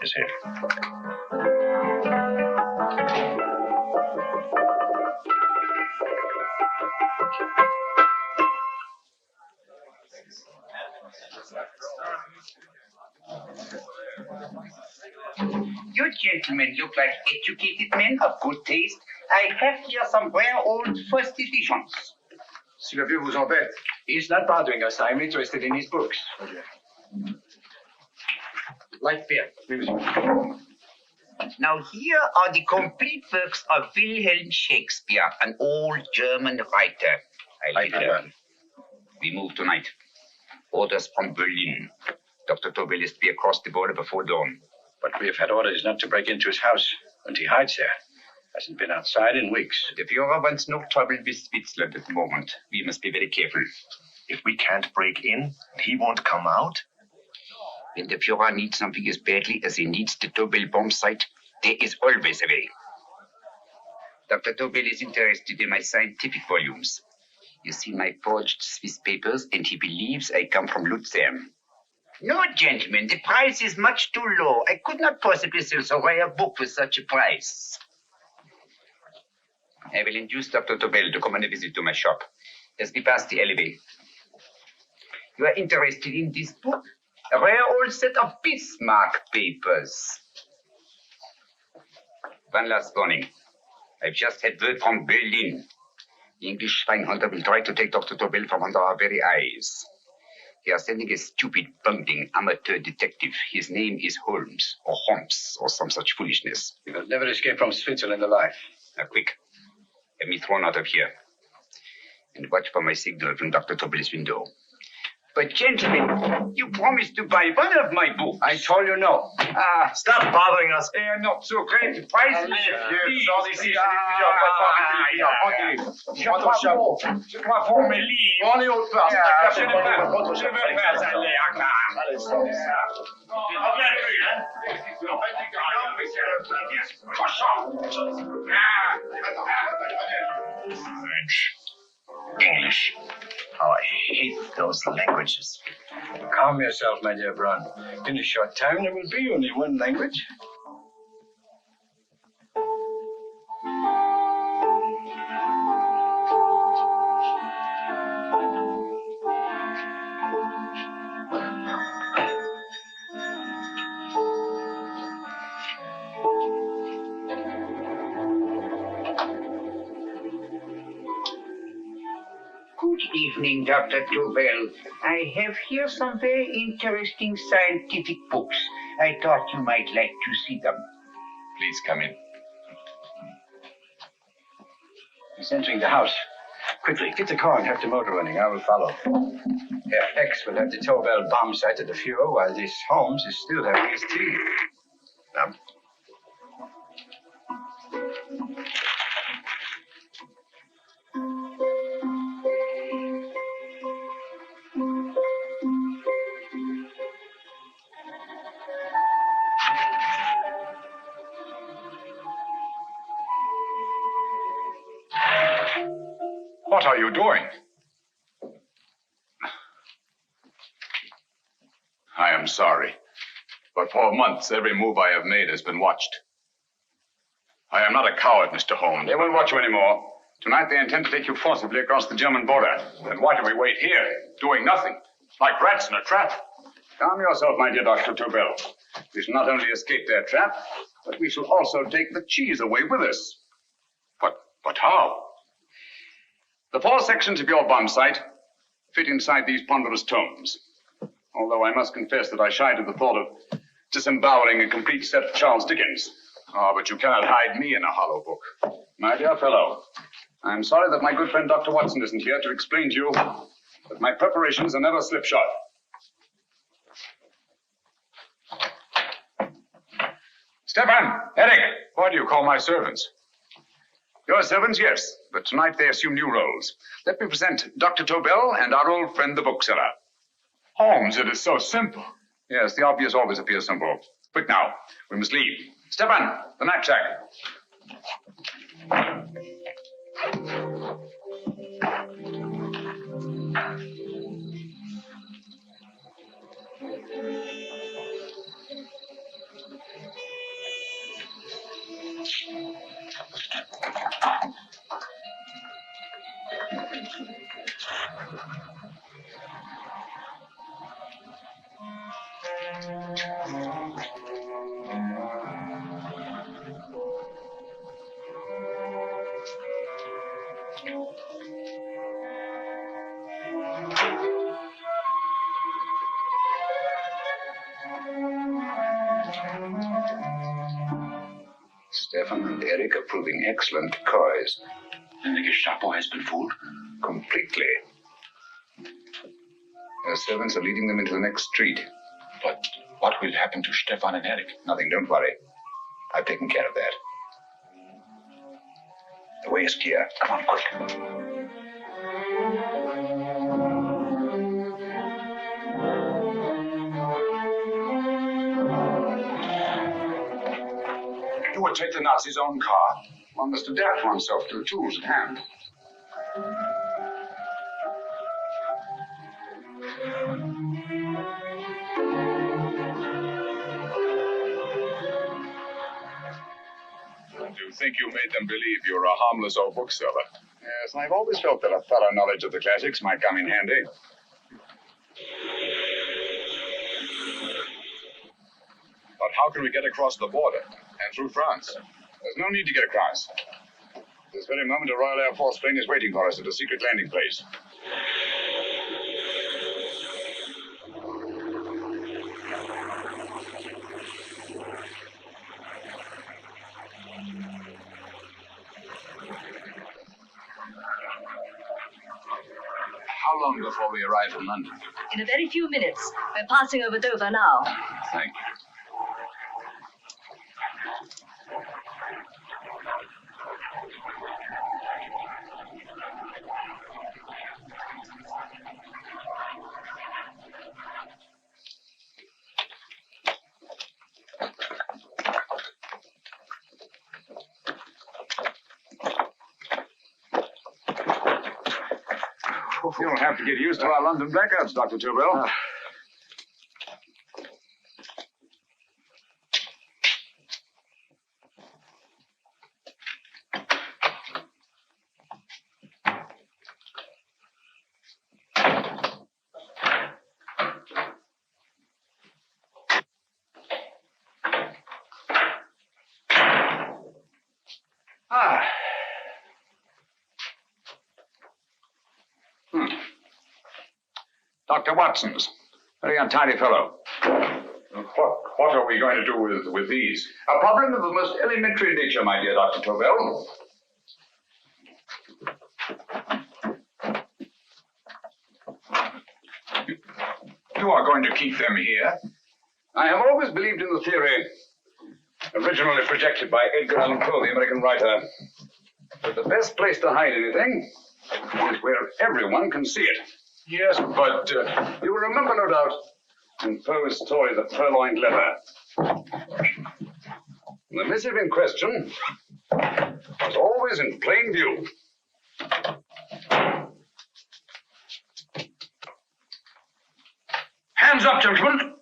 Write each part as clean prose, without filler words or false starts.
is here. You gentlemen look like educated men of good taste. I have here some rare old first editions. Si le vieux vous embête. He's not bothering us. I'm interested in his books. Light beer. Now here are the complete works of Wilhelm Shakespeare, an old German writer. We move tonight. Orders from Berlin. Dr. Tobel is to be across the border before dawn. But we have had orders not to break into his house, and he hides there. Hasn't been outside in weeks. The Führer wants no trouble with Switzerland at the moment. We must be very careful. If we can't break in, he won't come out? When the Führer needs something as badly as he needs the Tobel bomb site, there is always a way. Dr. Tobel is interested in my scientific volumes. You see my forged Swiss papers, and he believes I come from Lucerne. No, gentlemen, the price is much too low. I could not possibly sell so rare a book with such a price. I will induce Dr. Tobel to come on a visit to my shop as we pass the alleyway. You are interested in this book? A rare old set of Bismarck papers. One last warning. I've just had word from Berlin. The English Schweinhunter will try to take Dr. Tobel from under our very eyes. They are sending a stupid, bungling amateur detective. His name is Holmes, or some such foolishness. He will never escape from Switzerland alive. Now, quick. Have me thrown out of here. And watch for my signal from Dr. Tobel's window. But, gentlemen, you promised to buy one of my books. I told you no. Stop bothering us. They are not so great. The price is... Je crois pour mes livres. On est au pas. Je ne veux pas aller à French. English. Oh, I hate those languages. Calm yourself, my dear Brown. In a short time, there will be only one language. Good evening, Dr. Tobel. I have here some very interesting scientific books. I thought you might like to see them. Please come in. He's entering the house. Quickly, get the car and have the motor running. I will follow. Herr X will have the Tobel bomb site at the Führer, while this Holmes is still having his tea. Now. What are you doing? I am sorry, but for months every move I have made has been watched. I am not a coward, Mr. Holmes. They won't watch you anymore. Tonight they intend to take you forcibly across the German border. Then why do we wait here, doing nothing, like rats in a trap? Calm yourself, my dear Dr. Tobel. We shall not only escape their trap, but we shall also take the cheese away with us. But how? The 4 sections of your bomb site fit inside these ponderous tomes. Although I must confess that I shied at the thought of disemboweling a complete set of Charles Dickens. Oh, but you cannot hide me in a hollow book. My dear fellow, I'm sorry that my good friend Dr. Watson isn't here to explain to you that my preparations are never slipshod. Stefan, Eric, why do you call my servants? Your servants, yes, but tonight they assume new roles. Let me present Dr. Tobel and our old friend, the bookseller. Holmes, it is so simple. Yes, the obvious always appears simple. Quick now, we must leave. Stefan, the knapsack. Stefan and Eric are proving excellent decoys. And the Gestapo has been fooled? Completely. Their servants are leading them into the next street. But what will happen to Stefan and Eric? Nothing, don't worry. I've taken care of that. The way is clear. Come on, quick. You would take the Nazis' own car. One must adapt oneself to the tools at hand. You think you made them believe you were a harmless old bookseller? Yes, I've always felt that a thorough knowledge of the classics might come in handy. But how can we get across the border and through France? There's no need to get across. This very moment, a Royal Air Force plane is waiting for us at a secret landing place. How long before we arrive in London? In a very few minutes. We're passing over Dover now. Thank you. You'll have to get used to our London blackouts, Dr. Tubell. Dr. Watson's. Very untidy fellow. What are we going to do with these? A problem of the most elementary nature, my dear Dr. Tobel. You are going to keep them here? I have always believed in the theory, originally projected by Edgar Allan Poe, the American writer, that the best place to hide anything is where everyone can see it. Yes, but you will remember, no doubt, in Poe's story, The Purloined Letter. The missive in question was always in plain view. Hands up, gentlemen.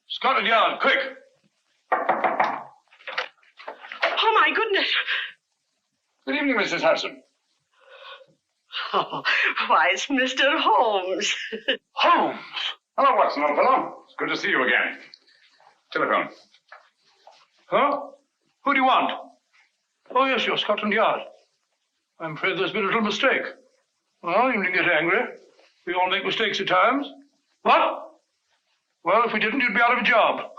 Scotland Yard, quick! Oh, my goodness. Good evening, Mrs. Hudson. Oh, why, it's Mr. Holmes. Holmes! Hello, Watson, old fellow. It's good to see you again. Telephone. Huh? Who do you want? Oh, yes, you're Scotland Yard. I'm afraid there's been a little mistake. Well, you needn't get angry. We all make mistakes at times. What? Well, if we didn't, you'd be out of a job.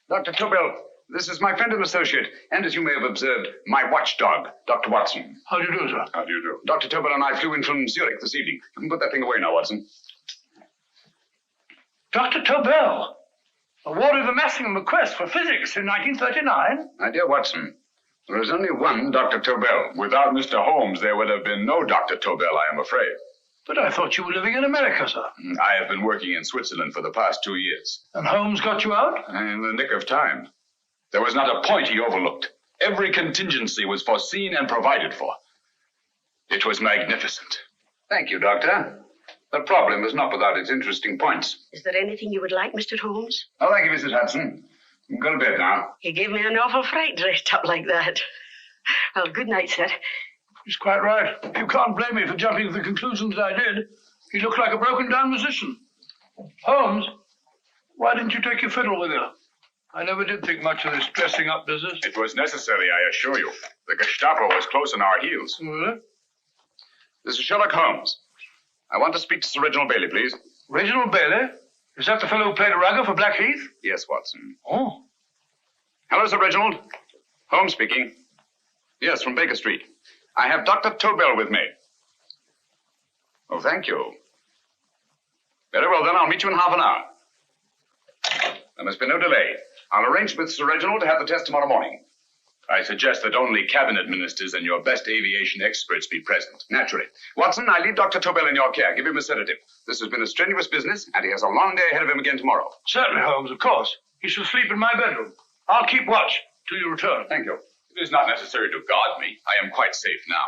Dr. Tobel, this is my friend and associate, and as you may have observed, my watchdog, Dr. Watson. How do you do, sir? How do you do? Dr. Tobel and I flew in from Zurich this evening. You can put that thing away now, Watson. Dr. Tobel, awarded the Massingham Bequest for Physics in 1939. My dear Watson, there is only one Dr. Tobel. Without Mr. Holmes, there would have been no Dr. Tobel, I am afraid. But I thought you were living in America, sir. I have been working in Switzerland for the past 2 years. And Holmes got you out? In the nick of time. There was not a point he overlooked. Every contingency was foreseen and provided for. It was magnificent. Thank you, Doctor. The problem is not without its interesting points. Is there anything you would like, Mr. Holmes? Oh, thank you, Mrs. Hudson. Go to bed now. He gave me an awful fright dressed up like that. Well, good night, sir. He's quite right. You can't blame me for jumping to the conclusion that I did. He looked like a broken-down musician. Holmes, why didn't you take your fiddle with you? I never did think much of this dressing-up business. It was necessary, I assure you. The Gestapo was close on our heels. Really? This is Sherlock Holmes. I want to speak to Sir Reginald Bailey, please. Reginald Bailey? Is that the fellow who played a rugger for Blackheath? Yes, Watson. Oh. Hello, Sir Reginald. Holmes speaking. Yes, from Baker Street. I have Dr. Tobel with me. Oh, thank you. Very well, then. I'll meet you in half an hour. There must be no delay. I'll arrange with Sir Reginald to have the test tomorrow morning. I suggest that only cabinet ministers and your best aviation experts be present. Naturally. Watson, I leave Dr. Tobel in your care. Give him a sedative. This has been a strenuous business, and he has a long day ahead of him again tomorrow. Certainly, Holmes, of course. He shall sleep in my bedroom. I'll keep watch till you return. Thank you. It is not necessary to guard me. I am quite safe now.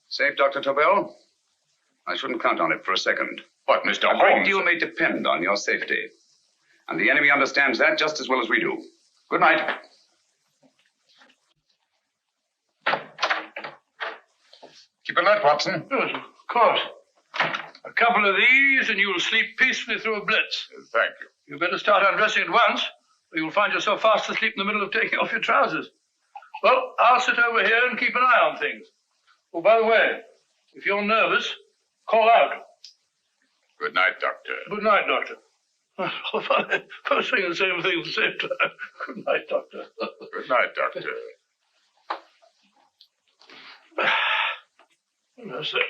Safe, Dr. Tobel? I shouldn't count on it for a second. But, Mr. A great Holmes... deal may depend on your safety. And the enemy understands that just as well as we do. Good night. Keep alert, Watson. Yes, of course. A couple of these and you'll sleep peacefully through a blitz. Thank you. You better start undressing at once, or you'll find yourself fast asleep in the middle of taking off your trousers. Well, I'll sit over here and keep an eye on things. Oh, by the way, if you're nervous, call out. Good night, Doctor. Good night, Doctor. Both saying the same thing at the same time. Good night, Doctor. Good night, Doctor. That's it.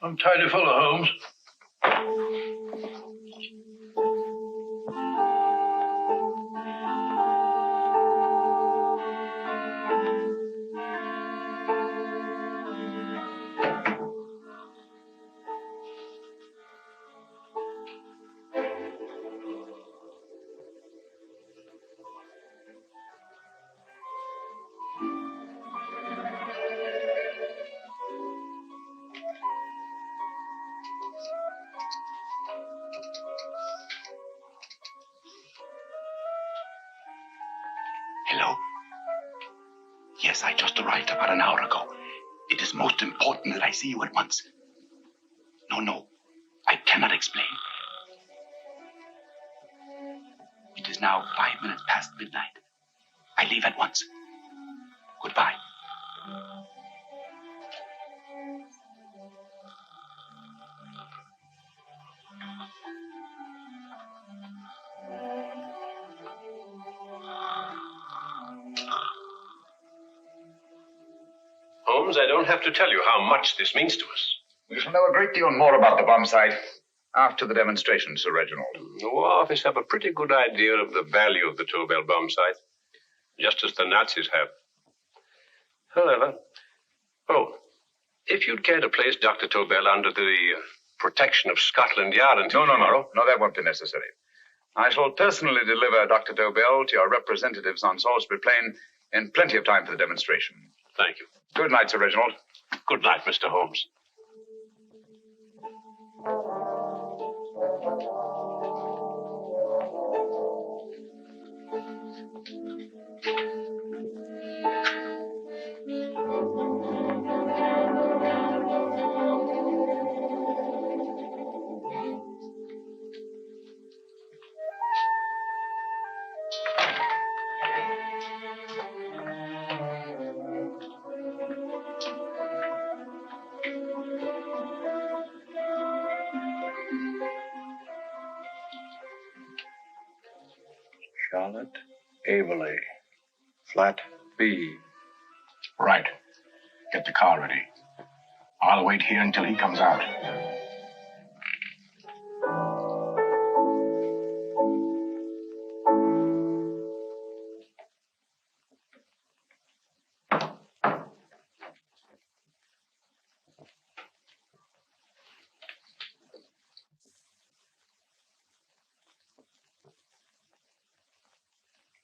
I'm tidy full of Holmes. Hello? Yes, I just arrived about an hour ago. It is most important that I see you at once. No, I cannot explain. It is now 5 minutes past midnight. I leave at once. Goodbye. Holmes, I don't have to tell you how much this means to us. We shall know a great deal more about the bomb site after the demonstration, Sir Reginald. The War Office have a pretty good idea of the value of the Tobel bomb site, just as the Nazis have. However, if you'd care to place Dr. Tobel under the protection of Scotland Yard until tomorrow... No, that won't be necessary. I shall personally deliver Dr. Tobel to your representatives on Salisbury Plain in plenty of time for the demonstration. Thank you. Good night, Sir Reginald. Good night, Mr. Holmes. Charlotte Averley. Flat B. Right. Get the car ready. I'll wait here until he comes out.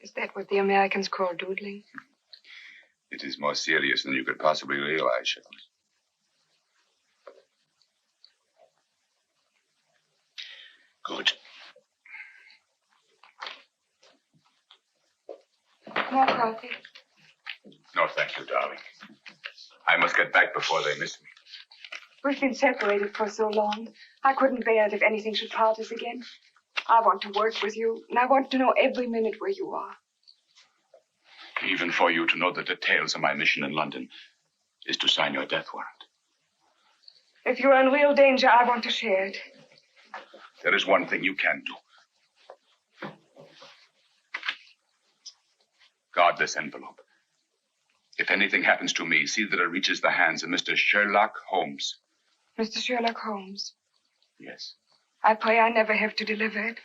Is that what the Americans call doodling? It is more serious than you could possibly realize, Sherlock. Good. More coffee. No, thank you, darling. I must get back before they miss me. We've been separated for so long. I couldn't bear it if anything should part us again. I want to work with you, and I want to know every minute where you are. Even for you to know the details of my mission in London is to sign your death warrant. If you're in real danger, I want to share it. There is one thing you can do. Guard this envelope. If anything happens to me, see that it reaches the hands of Mr. Sherlock Holmes. Mr. Sherlock Holmes. Yes. I pray I never have to deliver it.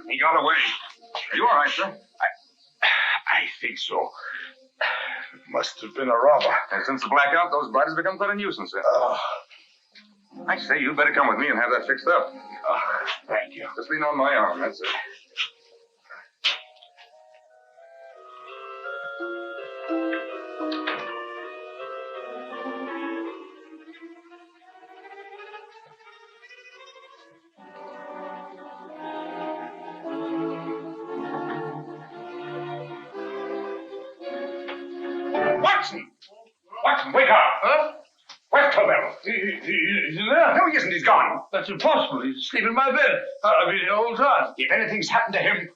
He got away. Are you all right, sir? I think so. Must have been a robber. And since the blackout, those bodies become quite a nuisance, sir. I say, you better come with me and have that fixed up. Thank you. Just lean on my arm, that's it. Watson! Watson, wake up! Huh? Where's Tobel? He's in there. No, he isn't. He's gone. That's impossible. He's asleep in my bed. I've been here all the time. If anything's happened to him...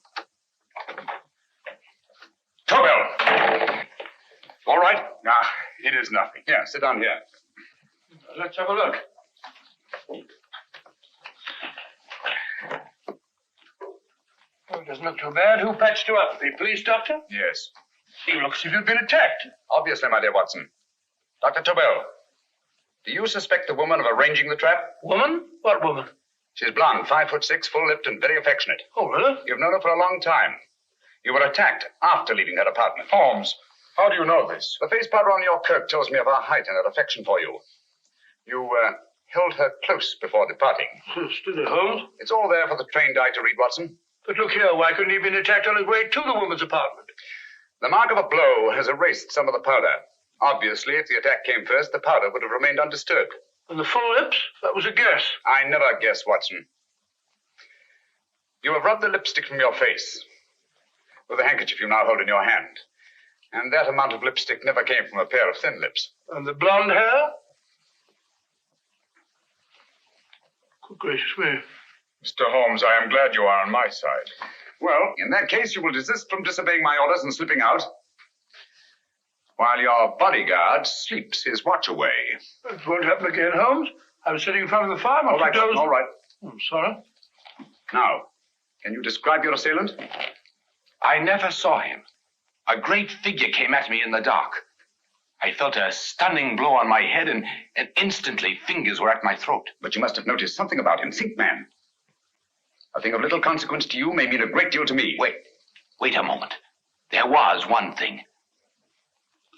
Tobel! All right? Nah, it is nothing. Yeah, sit down here. Let's have a look. Oh, it doesn't look too bad. Who patched you up? The police doctor? Yes. You look as if you'd been attacked. Obviously, my dear Watson. Dr. Tobel, do you suspect the woman of arranging the trap? Woman? What woman? She's blonde, 5'6", full-lipped, and very affectionate. Oh, really? You've known her for a long time. You were attacked after leaving her apartment. Holmes, how do you know this? The face powder on your coat tells me of her height and her affection for you. You held her close before departing. Stood at Holmes? It's all there for the trained eye to read, Watson. But look here, why couldn't he have been attacked on his way to the woman's apartment? The mark of a blow has erased some of the powder. Obviously, if the attack came first, the powder would have remained undisturbed. And the full lips? That was a guess. I never guess, Watson. You have rubbed the lipstick from your face with the handkerchief you now hold in your hand. And that amount of lipstick never came from a pair of thin lips. And the blonde hair? Good gracious me. Mr. Holmes, I am glad you are on my side. Well, in that case, you will desist from disobeying my orders and slipping out, while your bodyguard sleeps his watch away. It won't happen again, Holmes. I was sitting in front of the fire. All right, all right. I'm sorry. Now, can you describe your assailant? I never saw him. A great figure came at me in the dark. I felt a stunning blow on my head, and instantly fingers were at my throat. But you must have noticed something about him. Think, man. A thing of little consequence to you may mean a great deal to me. Wait a moment. There was one thing.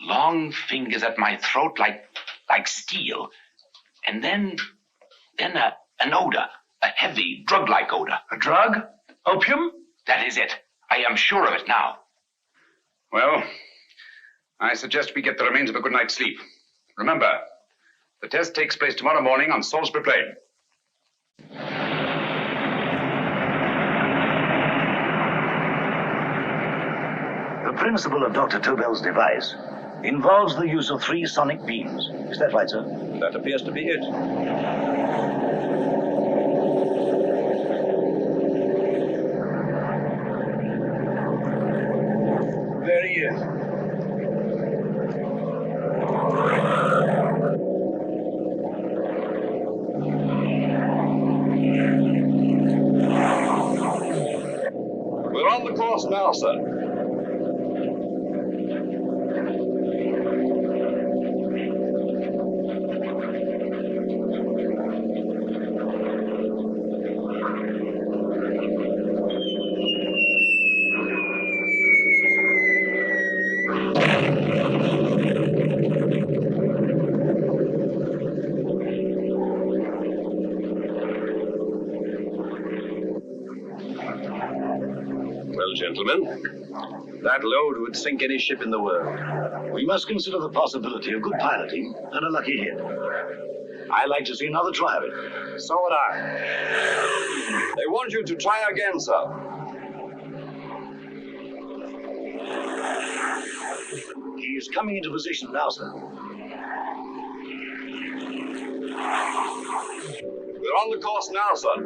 Long fingers at my throat like steel. And then an odor, a heavy, drug-like odor. A drug? Opium? That is it. I am sure of it now. Well, I suggest we get the remains of a good night's sleep. Remember, the test takes place tomorrow morning on Salisbury Plain. The principle of Dr. Tobel's device involves the use of 3 sonic beams. Is that right, sir? That appears to be it. There he is. We're on the course now, sir. That load would sink any ship in the world. We must consider the possibility of good piloting and a lucky hit. I like to see another try of it. So would I. They want you to try again, sir. He is coming into position now, sir. We're on the course now, sir.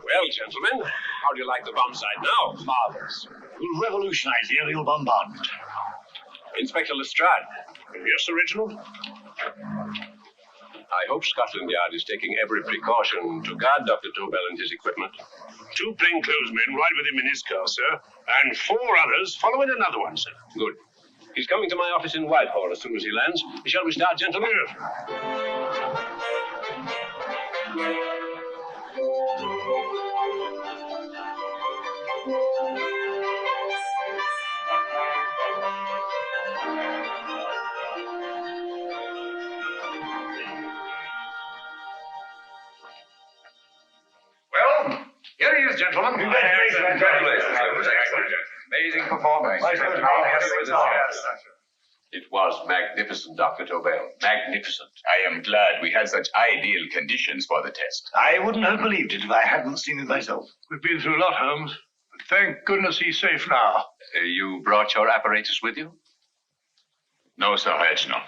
Well, gentlemen, how do you like the bomb sight now? Marvelous. Will revolutionize the aerial bombardment. Inspector Lestrade. Yes, Sir Reginald? I hope Scotland Yard is taking every precaution to guard Dr. Tobel and his equipment. 2 plainclothesmen ride with him in his car, sir, and 4 others follow in another one, sir. Good. He's coming to my office in Whitehall as soon as he lands. Shall we start, gentlemen? Well, here he is, gentlemen. Congratulations. It was excellent. Amazing performance. It was magnificent, Dr. Tobel. Magnificent. I am glad we had such ideal conditions for the test. I wouldn't have believed it if I hadn't seen it myself. We've been through a lot, Holmes. But thank goodness he's safe now. You brought your apparatus with you? No, Sir Reginald.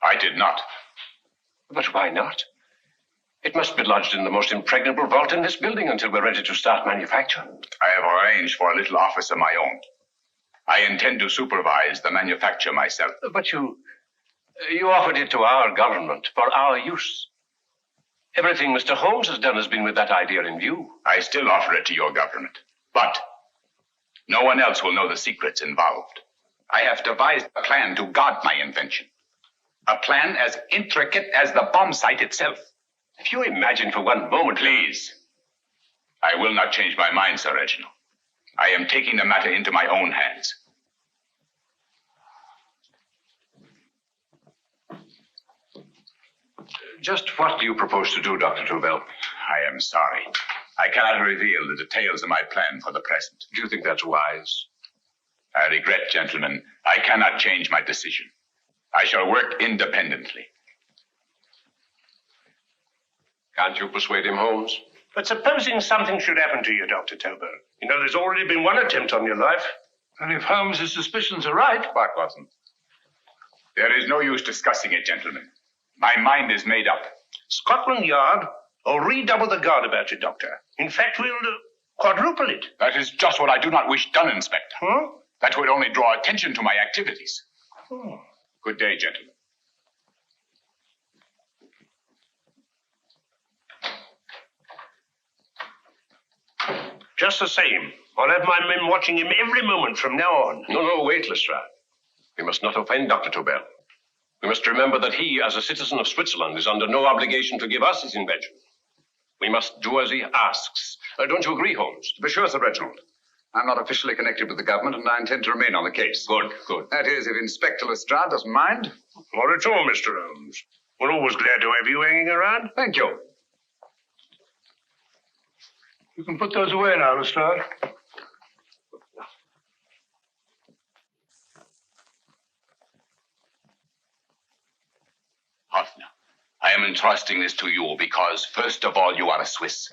I did not. But why not? It must be lodged in the most impregnable vault in this building until we're ready to start manufacture. I have arranged for a little office of my own. I intend to supervise the manufacture myself. But you offered it to our government for our use. Everything Mr. Holmes has done has been with that idea in view. I still offer it to your government. But no one else will know the secrets involved. I have devised a plan to guard my invention. A plan as intricate as the bomb sight itself. If you imagine for one moment... Please. I will not change my mind, Sir Reginald. I am taking the matter into my own hands. Just what do you propose to do, Dr. Tobel? I am sorry. I cannot reveal the details of my plan for the present. Do you think that's wise? I regret, gentlemen, I cannot change my decision. I shall work independently. Can't you persuade him, Holmes? But supposing something should happen to you, Dr. Tobel. You know, there's already been one attempt on your life. And if Holmes's suspicions are right... What, Watson? There is no use discussing it, gentlemen. My mind is made up. Scotland Yard will redouble the guard about you, Doctor. In fact, we'll quadruple it. That is just what I do not wish done, Inspector. Huh? That would only draw attention to my activities. Oh. Good day, gentlemen. Just the same, I'll have my men watching him every moment from now on. No, wait, Lestrade. We must not offend Dr. Tobel. We must remember that he, as a citizen of Switzerland, is under no obligation to give us his invention. We must do as he asks. Don't you agree, Holmes? To be sure, Sir Reginald. I'm not officially connected with the government, and I intend to remain on the case. Good. That is, if Inspector Lestrade doesn't mind. Not at all, Mr. Holmes. We're always glad to have you hanging around. Thank you. You can put those away now, Lestrade. Hoffner, I am entrusting this to you because, first of all, you are a Swiss.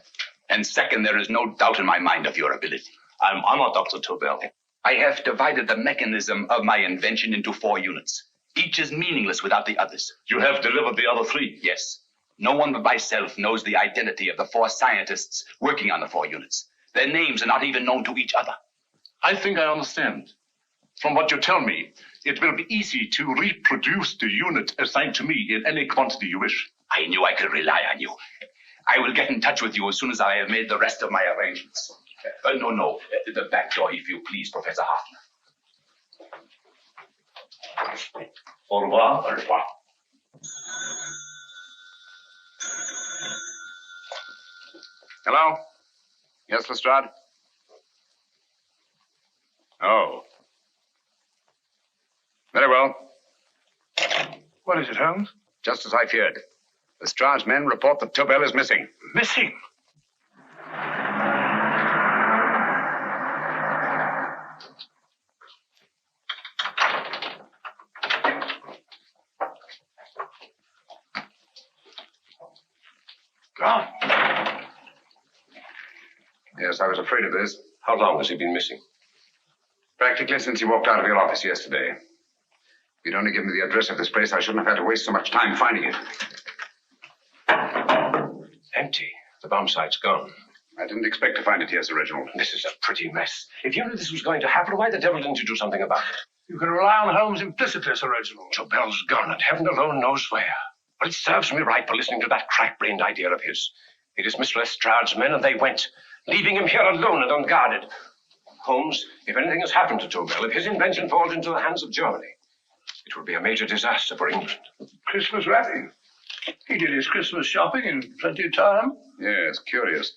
And second, there is no doubt in my mind of your ability. I'm honored, Dr. Tobel. I have divided the mechanism of my invention into 4 units. Each is meaningless without the others. You have delivered the other 3? Yes. No one but myself knows the identity of the 4 scientists working on the 4 units. Their names are not even known to each other. I think I understand. From what you tell me, it will be easy to reproduce the unit assigned to me in any quantity you wish. I knew I could rely on you. I will get in touch with you as soon as I have made the rest of my arrangements. No. The back door, if you please, Professor Hoffner. Au revoir. Au revoir. Hello? Yes, Lestrade? Oh. Very well. What is it, Holmes? Just as I feared. Lestrade's men report that Tobel is missing. Missing? Gone. Yes, I was afraid of this. How long has he been missing? Practically since he walked out of your office yesterday. If you'd only given me the address of this place, I shouldn't have had to waste so much time finding it. Empty. The bomb site's gone. I didn't expect to find it here, Sir Reginald. This is a pretty mess. If you knew this was going to happen, why the devil didn't you do something about it? You can rely on Holmes implicitly, Sir Reginald. Tobel's gone, and heaven alone knows where. But it serves me right for listening to that crack-brained idea of his. He dismissed Lestrade's men, and they went, leaving him here alone and unguarded. Holmes, if anything has happened to Tobel, if his invention falls into the hands of Germany, it will be a major disaster for England. Christmas wrapping. He did his Christmas shopping in plenty of time. Yes, curious.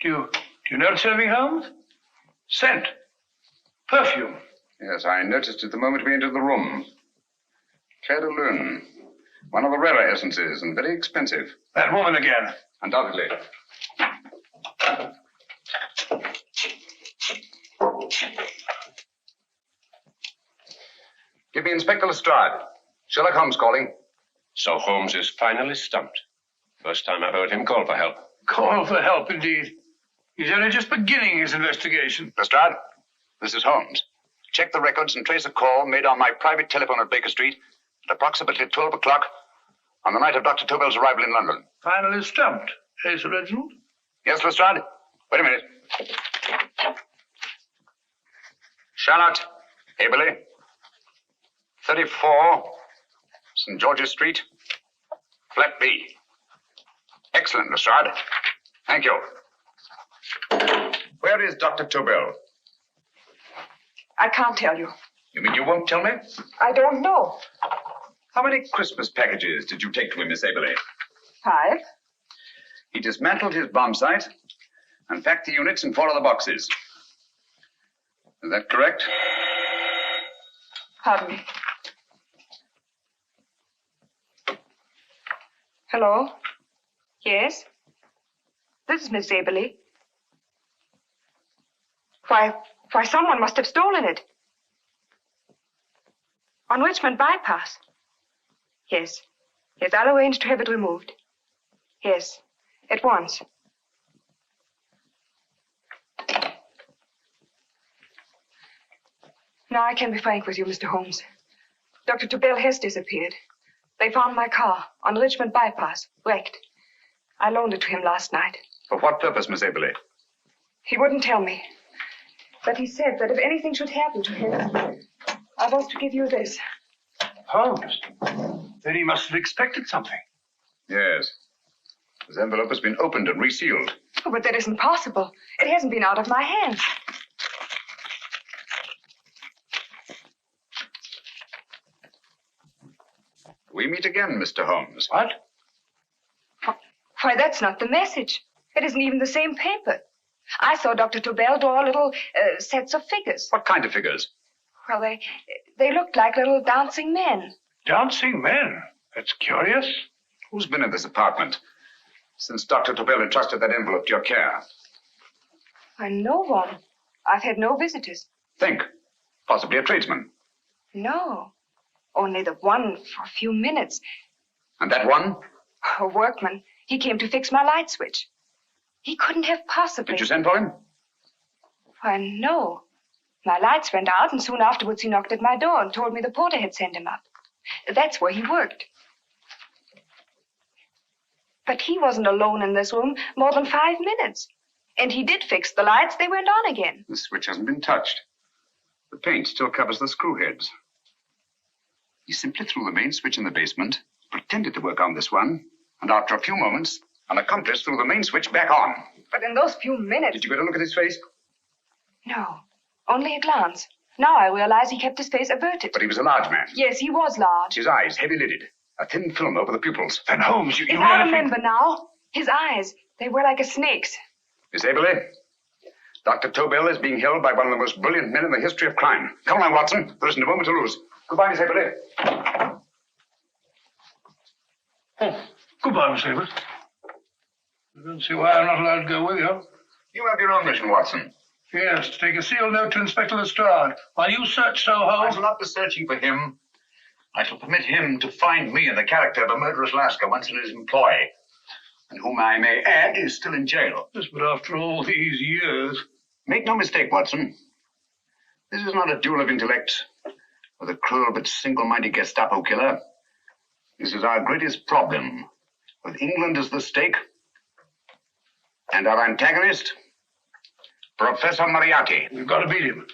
Do you notice anything, Holmes? Scent. Perfume. Yes, I noticed it the moment we entered the room. Clair de Lune. One of the rarer essences, and very expensive. That woman again. Undoubtedly. Give me Inspector Lestrade. Sherlock Holmes calling. So Holmes is finally stumped. First time I've heard him call for help. Call for help, indeed. He's only just beginning his investigation. Lestrade, this is Holmes. Check the records and trace a call made on my private telephone at Baker Street at approximately 12 o'clock on the night of Dr. Tobel's arrival in London. Finally stumped, eh, Sir Reginald? Yes, Lestrade? Wait a minute. Charlotte, Aberley, 34, St. George's Street, flat B. Excellent, Lestrade. Thank you. Where is Dr. Tobel? I can't tell you. You mean you won't tell me? I don't know. How many Christmas packages did you take to him, Miss Aberley? 5. He dismantled his bomb site and packed the units in 4 of the boxes. Is that correct? Pardon me. Hello? Yes? This is Miss Aberley. Why, someone must have stolen it. On Richmond Bypass. Yes. Yes, I'll arrange to have it removed. Yes, at once. Now I can be frank with you, Mr. Holmes. Dr. Tobel has disappeared. They found my car on Richmond Bypass, wrecked. I loaned it to him last night. For what purpose, Miss Aberley? He wouldn't tell me. But he said that if anything should happen to him, I was to give you this. Holmes? Then he must have expected something. Yes. This envelope has been opened and resealed. Oh, but that isn't possible. It hasn't been out of my hands. We meet again, Mr. Holmes. What? Why, that's not the message. It isn't even the same paper. I saw Dr. Tobel draw little sets of figures. What kind of figures? Well, they looked like little dancing men. Dancing men? That's curious. Who's been in this apartment since Dr. Tobel entrusted that envelope to your care? Why, no one. I've had no visitors. Think. Possibly a tradesman. No. Only the one for a few minutes. And that one? A workman. He came to fix my light switch. He couldn't have possibly... Did you send for him? Why, no. My lights went out, and soon afterwards he knocked at my door and told me the porter had sent him up. That's where he worked. But he wasn't alone in this room more than 5 minutes. And he did fix the lights. They went on again. The switch hasn't been touched. The paint still covers the screw heads. He simply threw the main switch in the basement, pretended to work on this one, and after a few moments, an accomplice threw the main switch back on. But in those few minutes... Did you get a look at his face? No, only a glance. Now I realize he kept his face averted. But he was a large man. Yes, he was large. His eyes heavy-lidded, a thin film over the pupils. Then Holmes, you I remember now. His eyes, They were like a snake's. Miss Aberley, Dr. Tobel is being held by one of the most brilliant men in the history of crime. Come along, Watson. There isn't a moment to lose. Goodbye, Miss Aberley. Oh, goodbye, Miss Abbott. I don't see why I'm not allowed to go with you. You have your own mission, Watson. Yes, to take a sealed note to Inspector Lestrade while you search Soho. I shall not be searching for him. I shall permit him to find me in the character of a murderous Lascar once in his employ, and whom I may add is still in jail. Yes, but after all these years... Make no mistake, Watson. This is not a duel of intellects with a cruel but single-minded Gestapo killer. This is our greatest problem, with England as the stake, and our antagonist, Professor Moriarty. We've got to beat him.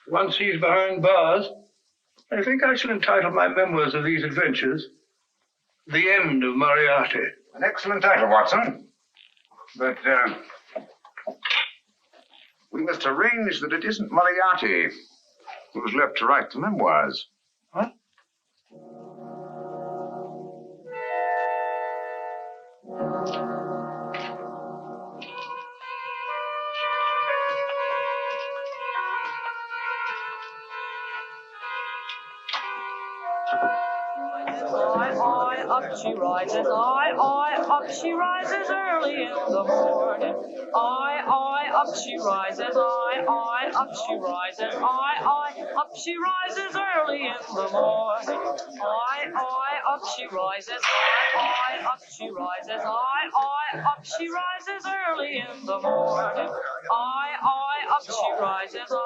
Once he's behind bars, I think I shall entitle my memoirs of these adventures, The End of Moriarty. An excellent title, Watson. But, we must arrange that it isn't Moriarty who's left to write the memoirs. What? Up she rises, up she rises early in the morning. Up she rises, up she rises, up she rises early in the morning. Up she rises, up she rises, up she rises early in the morning. Up she rises, up she rises.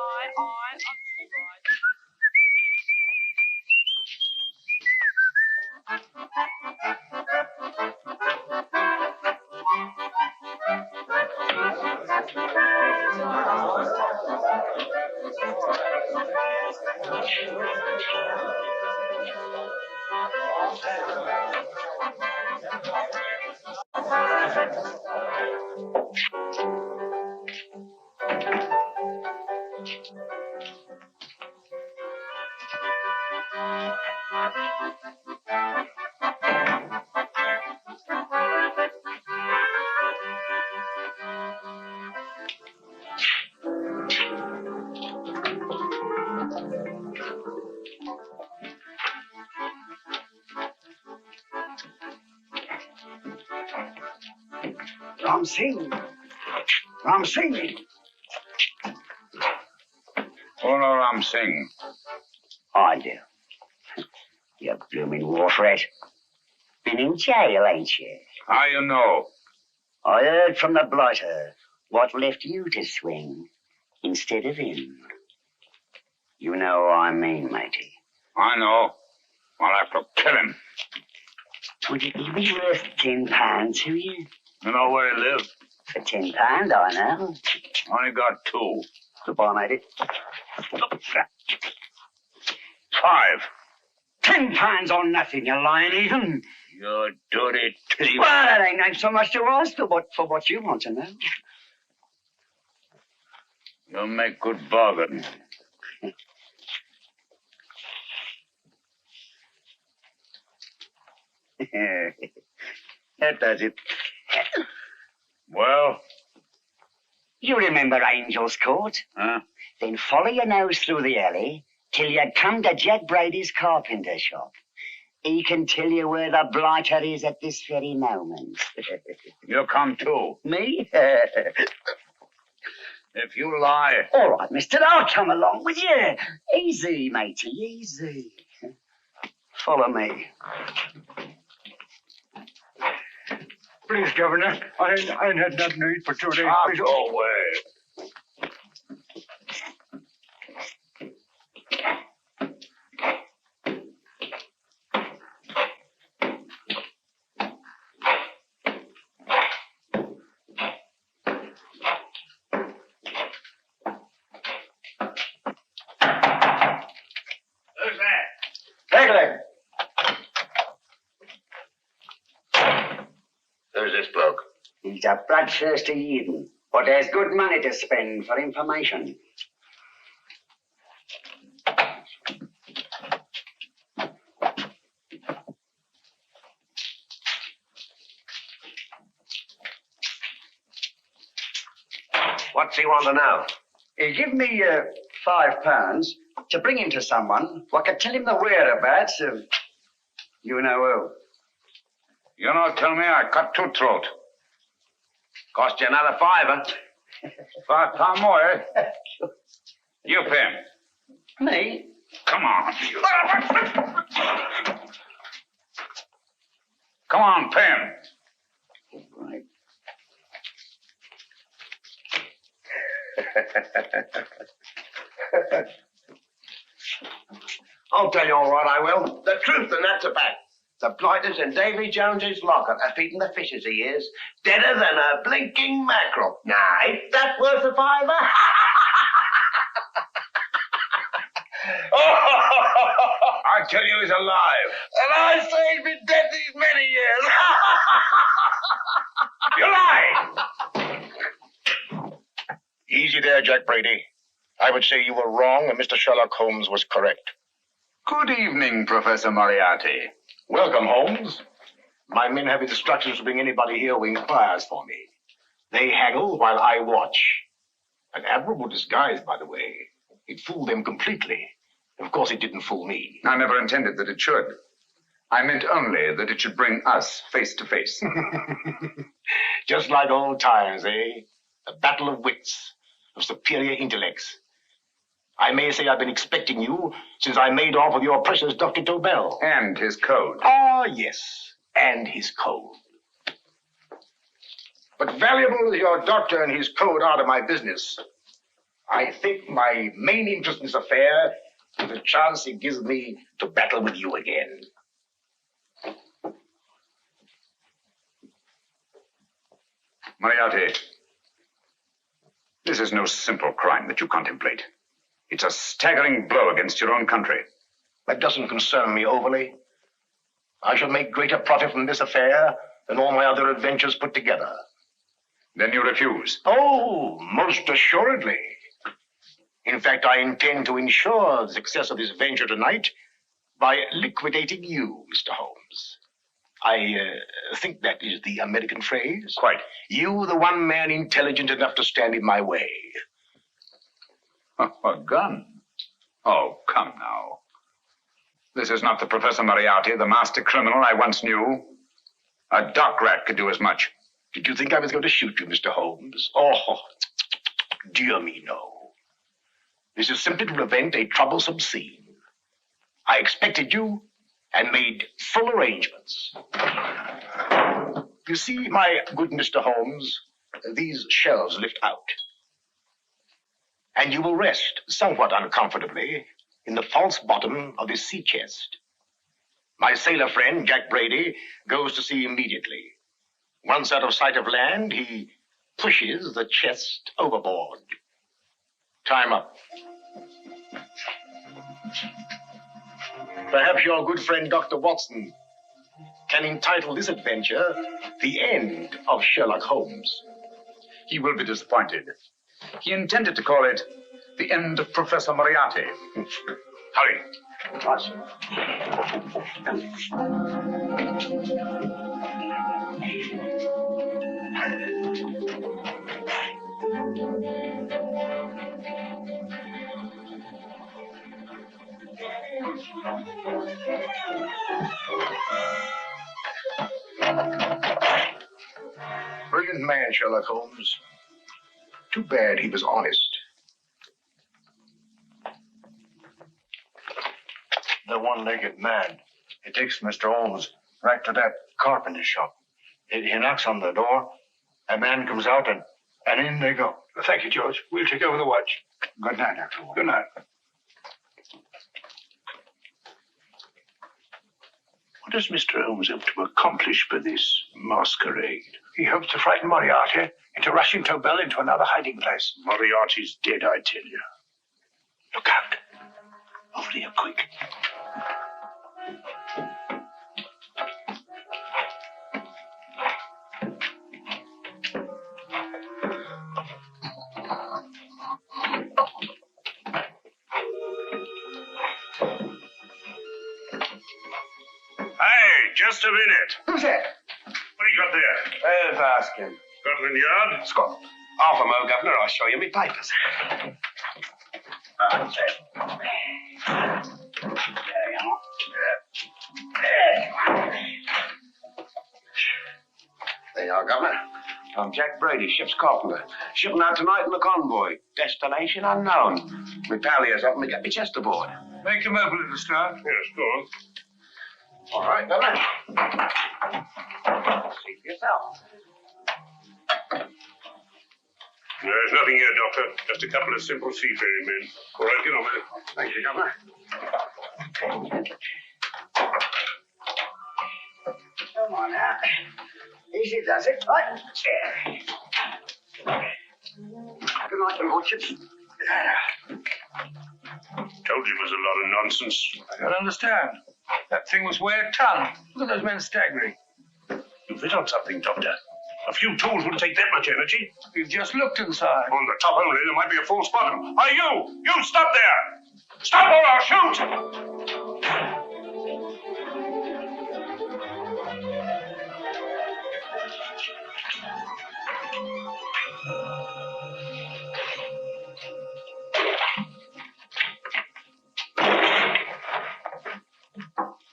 Ram Singh. Oh, no, Ram Singh. I do. You blooming wharf rat. Been in jail, ain't you? How you know? I heard from the blighter what left you to swing instead of him. You know what I mean, matey. I know. I'll have to kill him. Would it be worth £10 to you? You know where he lives? For £10, I know. Only got 2. Goodbye, matey. 5. £10 on nothing, you lying heathen. You dirty thief. Well, it ain't so much to ask for what you want to know. You make good bargain. That does it. Well? You remember Angel's Court? Huh? Then follow your nose through the alley till you come to Jack Brady's carpenter shop. He can tell you where the blighter is at this very moment. You come too. Me? If you lie... All right, mister, I'll come along with you. Easy, matey, easy. Follow me. Please, Governor, I ain't had nothing to eat for 2 days. Please. Go away. Who's that? Take it. Who's this bloke? He's a bloodthirsty heathen, but there's good money to spend for information. What's he want to know? Give me £5 to bring him to someone who can tell him the whereabouts of you know who. You know, tell me I cut two throat. Cost you another fiver. £5 more, eh? You pay him. Me? Come on. Come on, pay him. Right. I'll tell you all right, I will. The truth, and that's a fact. The blighters in Davy Jones's locker are feeding the fishes, he is. Deader than a blinking mackerel. Now, ain't that worth a fiver? I tell you he's alive. And I say he's been dead these many years. You lie! Easy there, Jack Brady. I would say you were wrong and Mr. Sherlock Holmes was correct. Good evening, Professor Moriarty. Welcome, Holmes. My men have instructions to bring anybody here who inquires for me. They haggle while I watch. An admirable disguise, by the way. It fooled them completely. Of course, it didn't fool me. I never intended that it should. I meant only that it should bring us face to face. Just like old times, eh? A battle of wits, of superior intellects. I may say I've been expecting you since I made off with your precious Dr. Tobel. And his code. Ah, yes, and his code. But valuable as your doctor and his code are to my business, I think my main interest in this affair is the chance it gives me to battle with you again. Moriarty, this is no simple crime that you contemplate. It's a staggering blow against your own country. That doesn't concern me overly. I shall make greater profit from this affair than all my other adventures put together. Then you refuse? Oh, most assuredly. In fact, I intend to ensure the success of this venture tonight by liquidating you, Mr. Holmes. I think that is the American phrase. Quite. You, the one man intelligent enough to stand in my way. A gun? Oh, come now. This is not the Professor Moriarty, the master criminal I once knew. A dock rat could do as much. Did you think I was going to shoot you, Mr. Holmes? Oh, dear me, no. This is simply to prevent a troublesome scene. I expected you and made full arrangements. You see, my good Mr. Holmes, these shelves lift out. And you will rest somewhat uncomfortably in the false bottom of this sea chest. My sailor friend, Jack Brady, goes to sea immediately. Once out of sight of land, he pushes the chest overboard. Time up. Perhaps your good friend Dr. Watson can entitle this adventure The End of Sherlock Holmes. He will be disappointed. He intended to call it The End of Professor Moriarty. Hurry. Brilliant man, Sherlock Holmes. Too bad he was honest. The one-legged man. He takes Mr. Holmes right to that carpenter shop. He knocks on the door. A man comes out and in they go. Thank you, George. We'll take over the watch. Good night, Dr. Holmes. Good night. What does Mr. Holmes hope to accomplish by this masquerade? He hopes to frighten Moriarty into rushing Tobel into another hiding place. Moriarty's dead, I tell you. Look out. Over here, quick. Just a minute. Who's that? What do you got there? I'll ask him. Scotland Yard? Scotland. Half a mo, Governor. I'll show you me papers. That's it. There you are. There you are, Governor. I'm Jack Brady, ship's carpenter. Shipping out tonight in the convoy. Destination unknown. My pal here's helping me get me chest aboard. Make him open it, Star. Yes, go on. All right, Governor. See for yourself. There's nothing here, Doctor. Just a couple of simple seafaring men. All right, get on with it. Thank you, Governor. Come on now. Easy does it. Right. Good night, your lordships. Told you it was a lot of nonsense. I don't understand. That thing was way a ton. Look at those men staggering. You've hit on something, Doctor. A few tools wouldn't take that much energy. We've just looked inside. On the top only, there might be a false bottom. Hey, you! You, stop there! Stop or I'll shoot!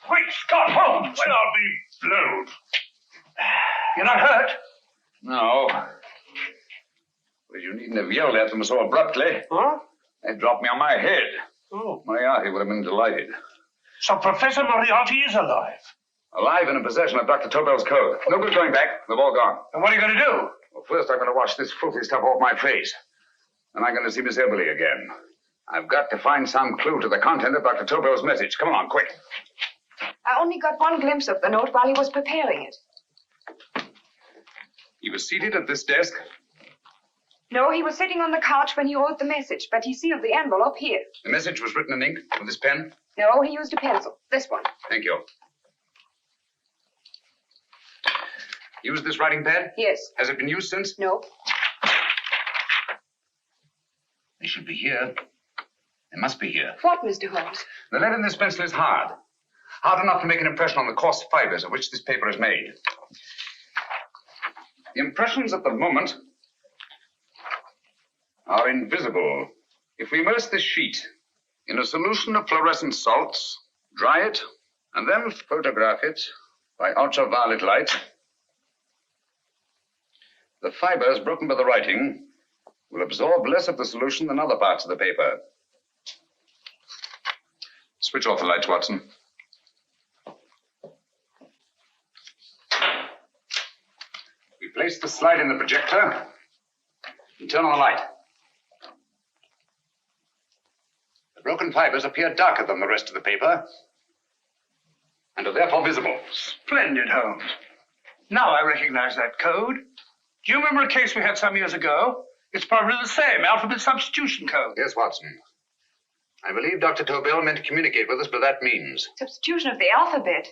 Great Scott, Holmes! Well, I'll be blowed. You're not hurt? No. Well, you needn't have yelled at them so abruptly. Huh? They dropped me on my head. Oh. Moriarty would have been delighted. So Professor Moriarty is alive? Alive and in possession of Dr. Tobel's code. No good going back. They've all gone. And what are you going to do? Well, first I'm going to wash this filthy stuff off my face. Then I'm going to see Miss Eberly again. I've got to find some clue to the content of Dr. Tobel's message. Come on, quick. I only got one glimpse of the note while he was preparing it. He was seated at this desk. No, he was sitting on the couch when he wrote the message, but he sealed the envelope here. The message was written in ink with this pen. No, he used a pencil. This one. Thank you. Used this writing pad? Yes. Has it been used since? No. They should be here. They must be here. What, Mr. Holmes? The lead in this pencil is hard. Hard enough to make an impression on the coarse fibers of which this paper is made. The impressions at the moment are invisible. If we immerse this sheet in a solution of fluorescent salts, dry it, and then photograph it by ultraviolet light, the fibers broken by the writing will absorb less of the solution than other parts of the paper. Switch off the lights, Watson. We place the slide in the projector and turn on the light. The broken fibers appear darker than the rest of the paper and are therefore visible. Splendid, Holmes. Now I recognize that code. Do you remember a case we had some years ago? It's probably the same alphabet substitution code. Yes, Watson. I believe Dr. Tobel meant to communicate with us by that means. Substitution of the alphabet?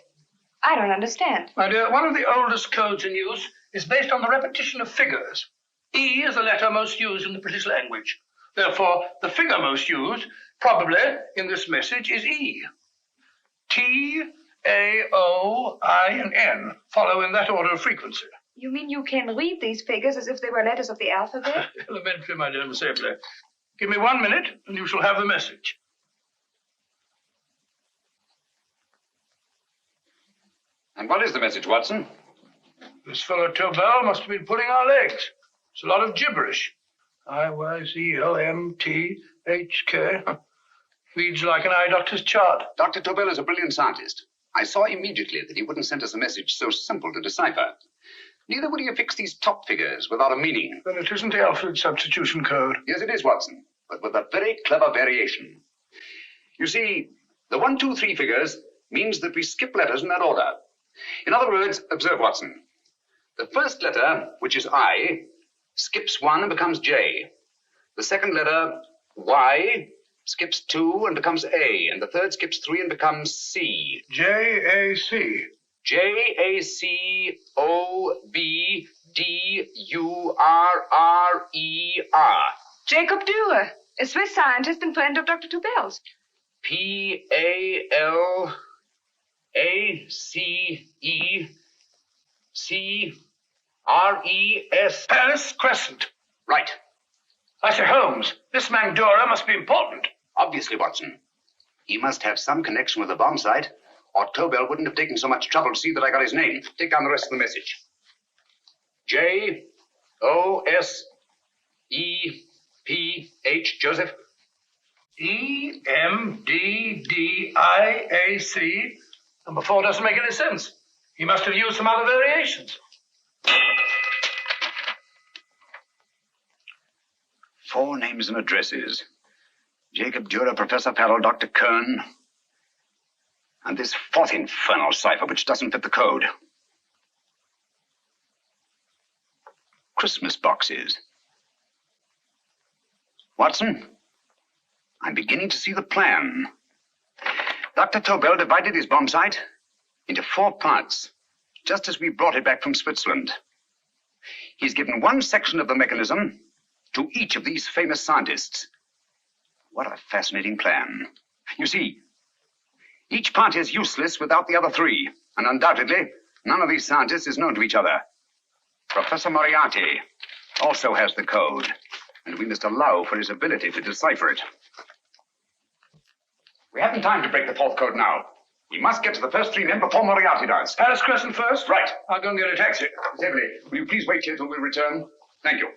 I don't understand. My dear, one of the oldest codes in use is based on the repetition of figures. E is the letter most used in the British language. Therefore, the figure most used, probably in this message, is E. T, A, O, I, and N follow in that order of frequency. You mean you can read these figures as if they were letters of the alphabet? Elementary, my dear Miss Eberly. Give me 1 minute, and you shall have the message. And what is the message, Watson? This fellow Tobel must have been pulling our legs. It's a lot of gibberish. I-Y-Z-L-M-T-H-K. Reads like an eye doctor's chart. Dr. Tobel is a brilliant scientist. I saw immediately that he wouldn't send us a message so simple to decipher. Neither would he have fixed these top figures without a meaning. Then it isn't the alphabet substitution code. Yes, it is, Watson, but with a very clever variation. You see, the 1, 2, 3 figures means that we skip letters in that order. In other words, observe, Watson. The first letter, which is I, skips 1 and becomes J. The second letter, Y, skips 2 and becomes A. And the third skips 3 and becomes C. J-A-C. J-A-C-O-B-D-U-R-R-E-R. Jacob Dürer, a Swiss scientist and friend of Dr. Tobel's. P-A-L-A-C-E-C-R-E-S. Paris Crescent. Right. I say, Holmes, this man Dora must be important. Obviously, Watson. He must have some connection with the bomb site, or Tobel wouldn't have taken so much trouble to see that I got his name. Take down the rest of the message. J-O-S-E-P-H, Joseph. E-M-D-D-I-A-C. Number 4 doesn't make any sense. He must have used some other variations. 4 names and addresses. Jacob Dürer, Professor Farrell, Dr. Kern, and this 4th infernal cipher which doesn't fit the code. Christmas boxes. Watson, I'm beginning to see the plan. Dr. Tobel divided his bomb site into 4 parts, just as we brought it back from Switzerland. He's given one section of the mechanism to each of these famous scientists. What a fascinating plan. You see, each part is useless without the other 3, and undoubtedly, none of these scientists is known to each other. Professor Moriarty also has the code, and we must allow for his ability to decipher it. We haven't time to break the 4th code now. We must get to the first 3 men before Moriarty does. Palace Crescent first? Right. I'll go and get a taxi. Miss Everly, will you please wait here till we return? Thank you.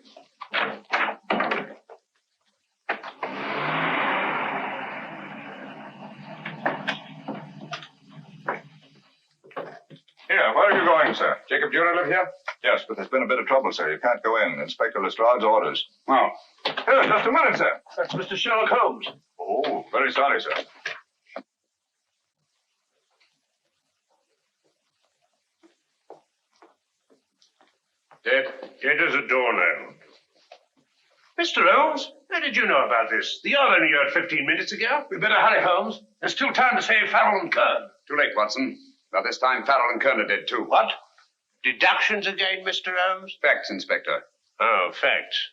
Here, where are you going, sir? Jacob Dürer live here? Yes, but there's been a bit of trouble, sir. You can't go in. Inspector Lestrade's orders. Oh. Here, just a minute, sir. That's Mr. Sherlock Holmes. Oh, very sorry, sir. Dead as a doornail. Mr. Holmes, how did you know about this? The yacht only heard 15 minutes ago. We better hurry, Holmes. There's still time to save Farrell and Kern. Too late, Watson. By this time, Farrell and Kern are dead, too. What? Deductions again, Mr. Holmes? Facts, Inspector. Oh, facts.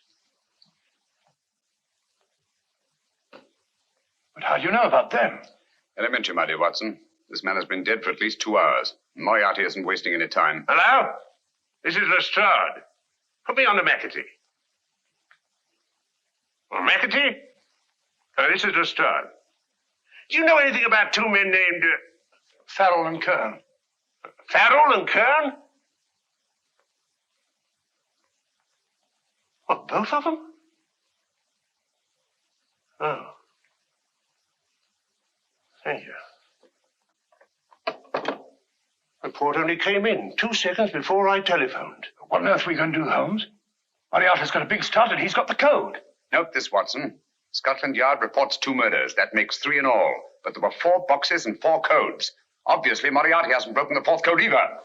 But how do you know about them? Elementary, my dear Watson. This man has been dead for at least 2 hours. Moriarty isn't wasting any time. Hello? This is Lestrade. Put me on to McAtee. Oh, McAtee? Oh, this is Lestrade. Do you know anything about 2 men named... Farrell and Kern. Farrell and Kern? What, both of them? Oh. Thank you. Report only came in 2 seconds before I telephoned. What on earth are we going to do, Holmes? Moriarty's got a big start and he's got the code. Note this, Watson. Scotland Yard reports 2 murders. That makes 3 in all. But there were 4 boxes and 4 codes. Obviously, Moriarty hasn't broken the 4th code either.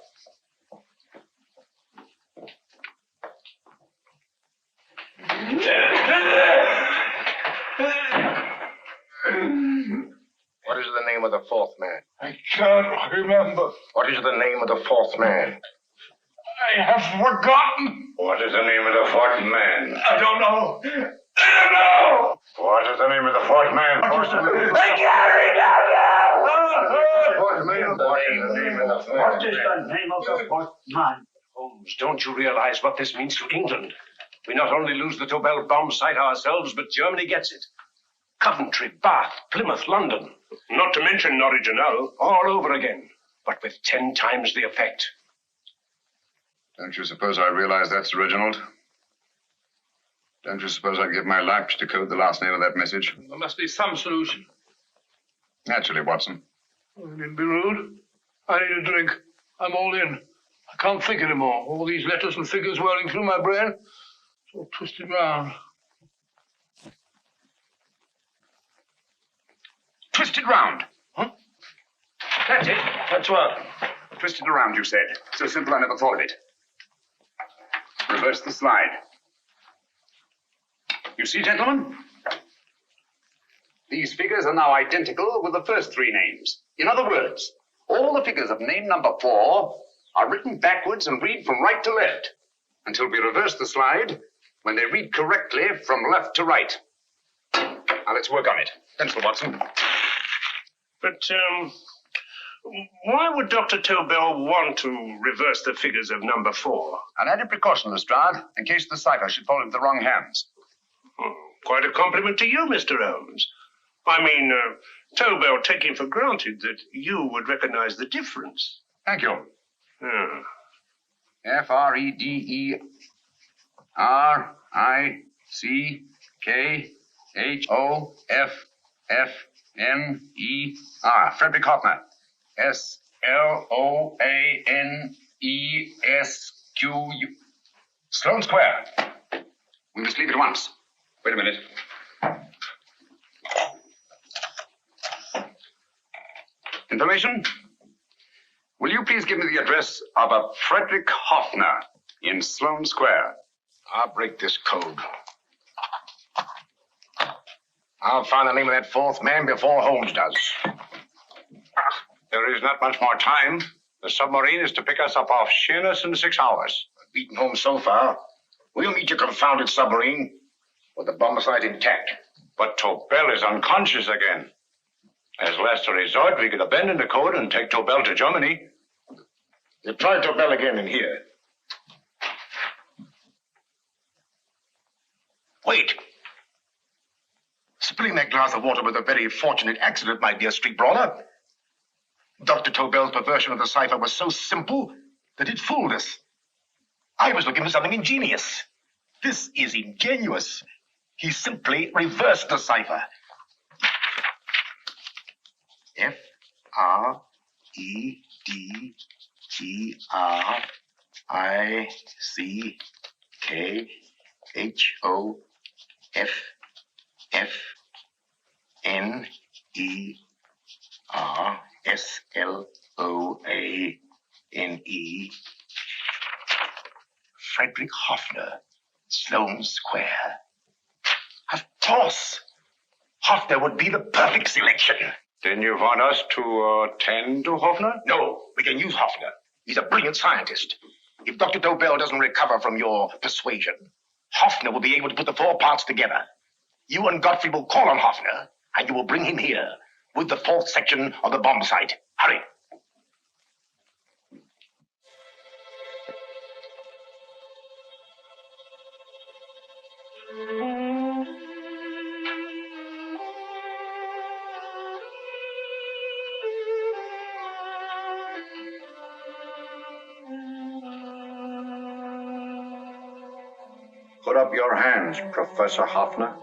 What is the name of the 4th man? I can't remember. What is the name of the 4th man? I have forgotten. What is the name of the 4th man? I don't know. I don't know. What is the name of the 4th man? I can't remember. What is the name of the 4th man? Holmes, don't you realize what this means to England? We not only lose the Tobel bomb site ourselves, but Germany gets it. Coventry, Bath, Plymouth, London. Not to mention Norwich and Hull. All over again, but with 10 times the effect. Don't you suppose I realize that's Reginald? Don't you suppose I'd give my life to decode the last name of that message? There must be some solution. Naturally, Watson. I needn't be rude. I need a drink. I'm all in. I can't think anymore. All these letters and figures whirling through my brain. It's all twisted round. Twisted round. Huh? That's it. That's what. Twisted around, you said. So simple I never thought of it. Reverse the slide. You see, gentlemen? These figures are now identical with the first 3 names. In other words, all the figures of name number 4 are written backwards and read from right to left until we reverse the slide when they read correctly from left to right. Now let's work on it. Pencil, Watson. But, Why would Dr. Tobel want to reverse the figures of number 4? An added precaution, Lestrade, in case the cipher should fall into the wrong hands. Quite a compliment to you, Mr. Holmes. I mean, Tobel taking for granted that you would recognize the difference. Thank you. Frederick-Hoffner. Frederick Hoffner. Sloanesq. Sloane Square. We must leave at once. Wait a minute. Information? Will you please give me the address of a Frederick Hoffner in Sloane Square? I'll break this code. I'll find the name of that fourth man before Holmes does. There is not much more time. The submarine is to pick us up off Sheerness in 6 hours. Beaten Holmes so far. We'll meet your confounded submarine with the bomb site intact. But Tobel is unconscious again. As last resort, we could abandon the code and take Tobel to Germany. You try Tobel again in here. Wait. Spilling that glass of water was a very fortunate accident, my dear street brawler. Dr. Tobel's perversion of the cipher was so simple that it fooled us. I was looking for something ingenious. This is ingenious. He simply reversed the cipher. Frederick-Hoffner. Frederick Hoffner, Sloane Square. Of course. Hoffner would be the perfect selection. Then you want us to tend to Hoffner? No, we can use Hoffner. He's a brilliant scientist. If Dr. Tobel doesn't recover from your persuasion, Hoffner will be able to put the 4 parts together. You and Godfrey will call on Hoffner, and you will bring him here with the 4th section of the bomb site. Hurry. Put up your hands, Professor Hoffner.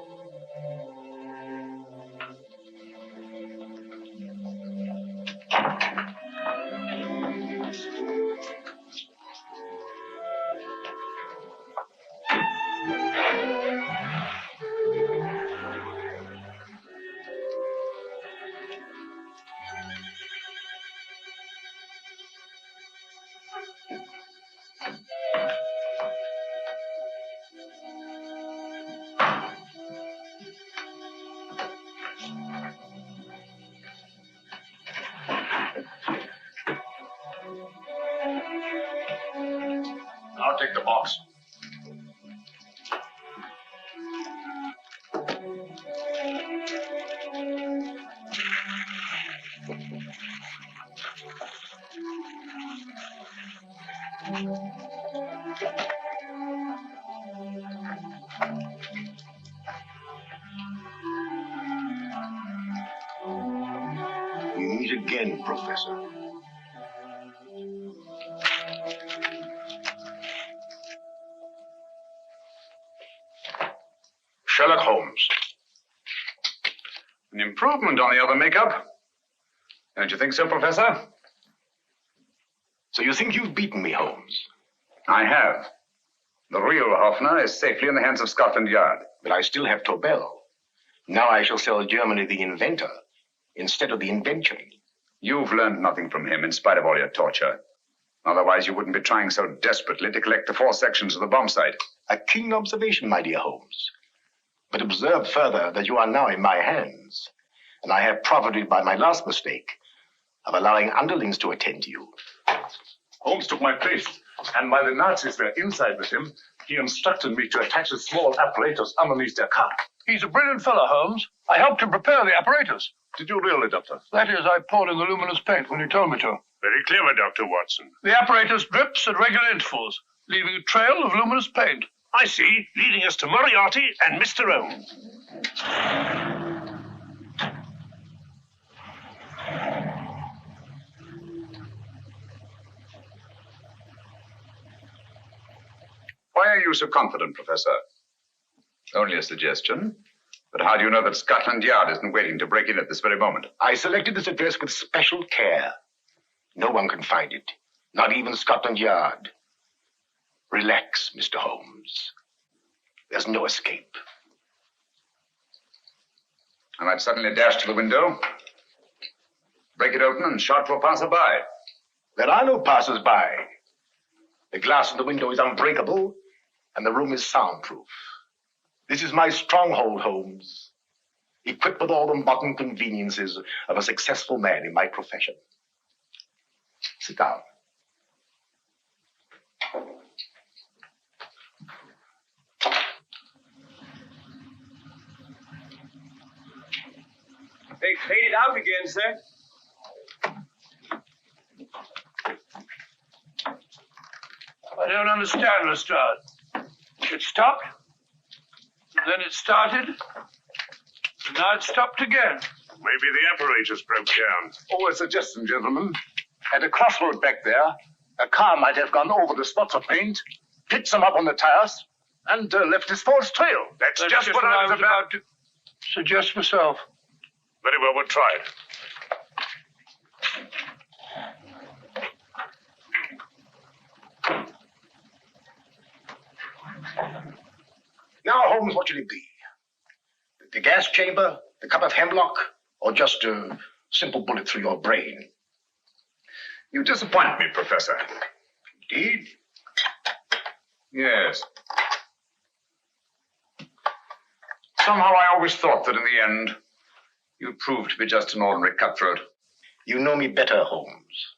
I'll take the box. We meet again, Professor. Sherlock Holmes. An improvement on the other makeup. Don't you think so, Professor? So you think you've beaten me, Holmes? I have. The real Hoffner is safely in the hands of Scotland Yard. But I still have Tobel. Now I shall sell Germany the inventor instead of the invention. You've learned nothing from him in spite of all your torture. Otherwise, you wouldn't be trying so desperately to collect the 4 sections of the bomb site. A keen observation, my dear Holmes. But observe further that you are now in my hands, and I have profited by my last mistake of allowing underlings to attend to you. Holmes took my place, and while the Nazis were inside with him, he instructed me to attach a small apparatus underneath their car. He's a brilliant fellow, Holmes. I helped him prepare the apparatus. Did you really, Doctor? That is, I poured in the luminous paint when you told me to. Very clever, Dr. Watson. The apparatus drips at regular intervals, leaving a trail of luminous paint. I see, leading us to Moriarty and Mr. Holmes. Why are you so confident, Professor? Only a suggestion. But how do you know that Scotland Yard isn't waiting to break in at this very moment? I selected this address with special care. No one can find it, not even Scotland Yard. Relax, Mr. Holmes. There's no escape. I might suddenly dash to the window, break it open, and shout for a passerby. There are no passers-by. The glass in the window is unbreakable, and the room is soundproof. This is my stronghold, Holmes, equipped with all the modern conveniences of a successful man in my profession. Sit down. They faded out again, sir. I don't understand, Lestrade. It stopped, then it started, and now it stopped again. Maybe the apparatus broke down. Oh, a suggestion, gentlemen. At a crossroad back there, a car might have gone over the spots of paint, picked them up on the tires, and left his false trail. That's just what I was about to suggest myself. Very well, we'll try it. Now, Holmes, what should it be? The gas chamber, the cup of hemlock, or just a simple bullet through your brain? You disappoint me, Professor. Indeed? Yes. Somehow I always thought that in the end, you'd prove to be just an ordinary cutthroat. You know me better, Holmes.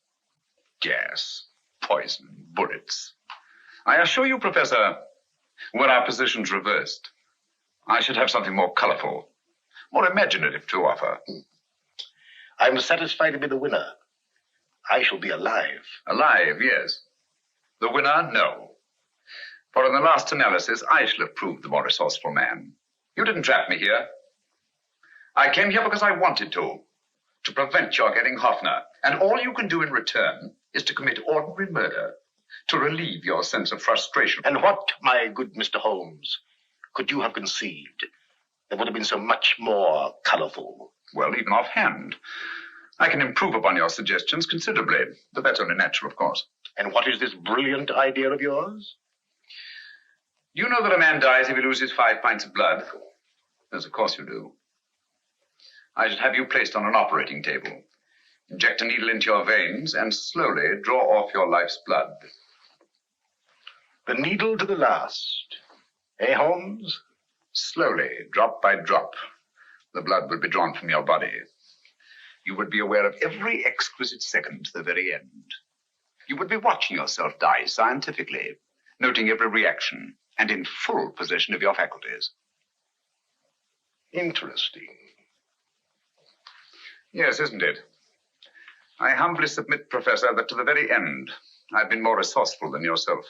Gas, poison, bullets. I assure you, Professor, were our positions reversed, I should have something more colorful, more imaginative to offer. I'm satisfied to be the winner. I shall be alive. Alive, yes. The winner, no. For in the last analysis, I shall have proved the more resourceful man. You didn't trap me here. I came here because I wanted to prevent your getting Hoffner. And all you can do in return is to commit ordinary murder, to relieve your sense of frustration. And what, my good Mr. Holmes, could you have conceived that would have been so much more colorful? Well, even offhand, I can improve upon your suggestions considerably, but that's only natural, of course. And what is this brilliant idea of yours? You know that a man dies if he loses 5 pints of blood? Yes, of course you do. I should have you placed on an operating table, inject a needle into your veins, and slowly draw off your life's blood. The needle to the last. Eh, Holmes? Slowly, drop by drop, the blood will be drawn from your body. You would be aware of every exquisite second to the very end. You would be watching yourself die scientifically, noting every reaction, and in full possession of your faculties. Interesting. Yes, isn't it? I humbly submit, Professor, that to the very end, I've been more resourceful than yourself.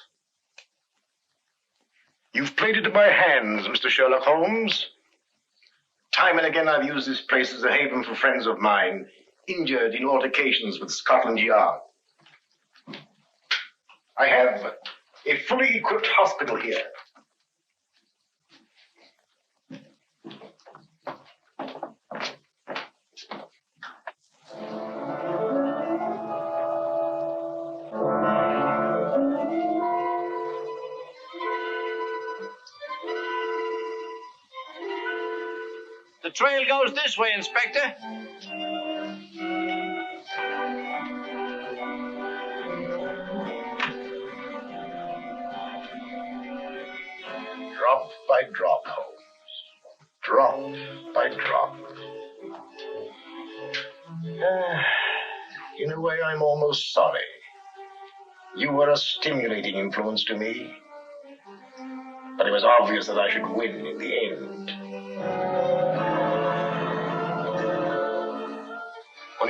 You've played into my hands, Mr. Sherlock Holmes. Time and again I've used this place as a haven for friends of mine, injured in altercations with Scotland Yard. I have a fully equipped hospital here. The trail goes this way, Inspector. Drop by drop, Holmes. Drop by drop. In a way, I'm almost sorry. You were a stimulating influence to me. But it was obvious that I should win in the end.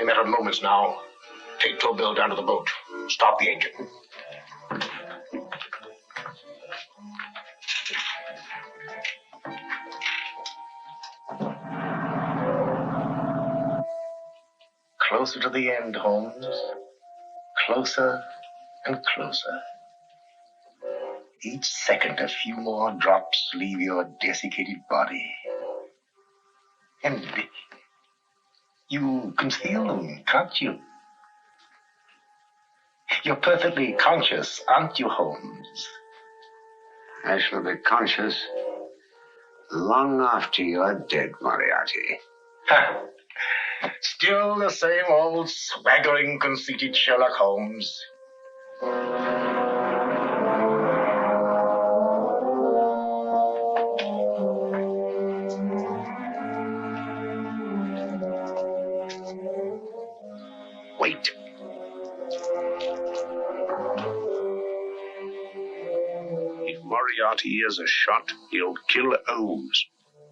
only a matter of moments now. Take Tobel down to the boat. Start the engine. Closer to the end, Holmes. Closer and closer. Each second, a few more drops leave your desiccated body. And you can feel them, can't you? You're perfectly conscious, aren't you, Holmes? I shall be conscious long after you're dead, Moriarty. Ha! Still the same old swaggering, conceited Sherlock Holmes. Wait. If Moriarty hears a shot, he'll kill Holmes.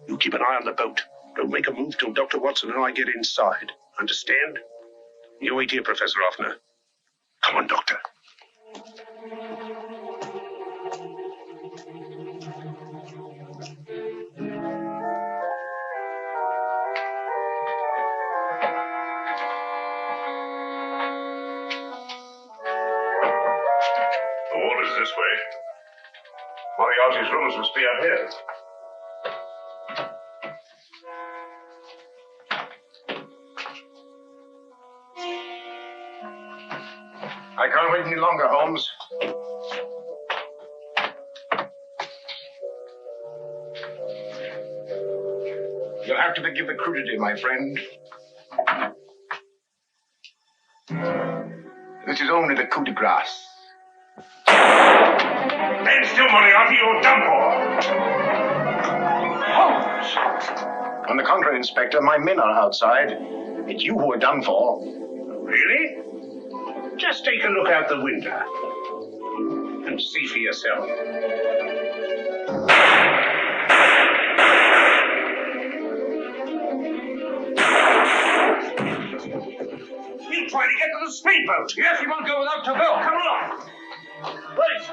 You keep an eye on the boat. Don't make a move till Dr. Watson and I get inside. Understand? You wait here, Professor Offner. Come on, Doctor. The wall is this way. Moriarty's rooms must be out here. I can't wait any longer, Holmes. You'll have to forgive the crudity, my friend. This is only the coup de grace. Stand still, Moriarty, you're done for. Holmes! On the contrary, Inspector, my men are outside. It's you who are done for. Really? Just take a look out the window and see for yourself. He's trying to get to the speedboat. Yes, he won't go without Tobel. Come along. Please.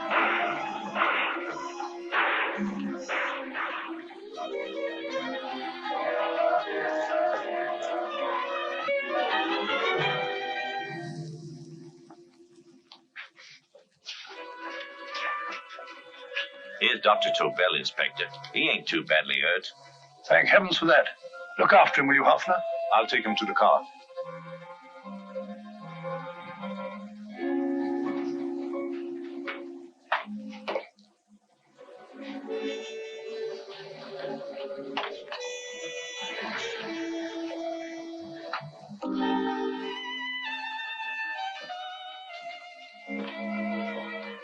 Here's Dr. Tobel, Inspector. He ain't too badly hurt. Thank heavens for that. Look after him, will you, Hoffner? I'll take him to the car.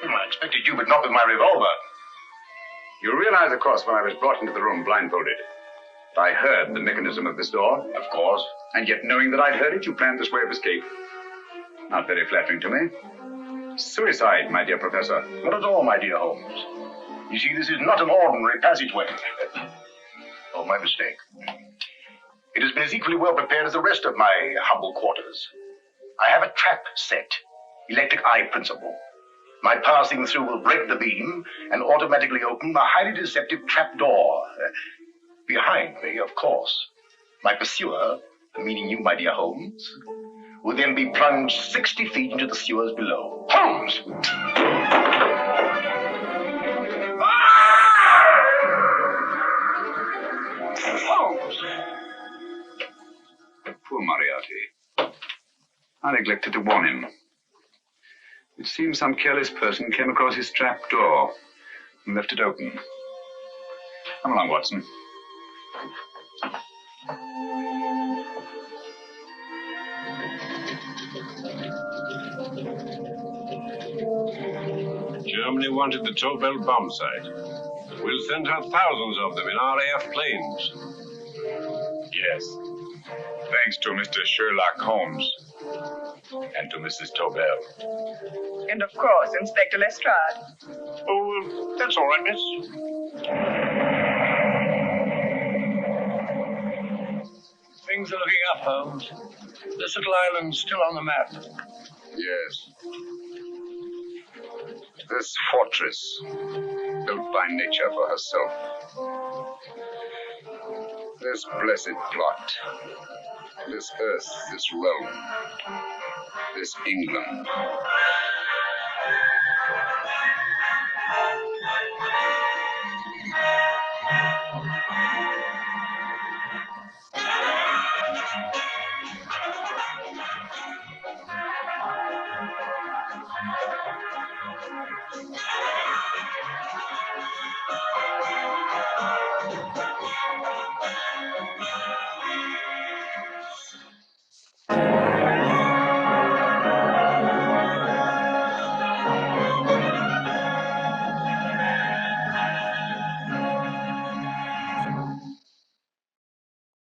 I expected you, but not with my revolver. You realize, of course, when I was brought into the room blindfolded, that I heard the mechanism of this door? Of course. And yet, knowing that I'd heard it, you planned this way of escape. Not very flattering to me. Suicide, my dear Professor. Not at all, my dear Holmes. You see, this is not an ordinary passageway. Oh, my mistake. It has been as equally well prepared as the rest of my humble quarters. I have a trap set, electric eye principle. My passing through will break the beam and automatically open a highly deceptive trap door. Behind me, of course. My pursuer, meaning you, my dear Holmes, will then be plunged 60 feet into the sewers below. Holmes! Holmes! Poor Moriarty. I neglected to warn him. It seems some careless person came across his trap door and left it open. Come along, Watson. Germany wanted the Tobel bomb site. We'll send her thousands of them in RAF planes. Yes. Thanks to Mr. Sherlock Holmes and to Mrs. Tobel. And of course, Inspector Lestrade. Oh, that's all right, miss. things are looking up, Holmes. This little island's still on the map. Yes. This fortress, built by nature for herself. This blessed plot. This earth, this realm. This England.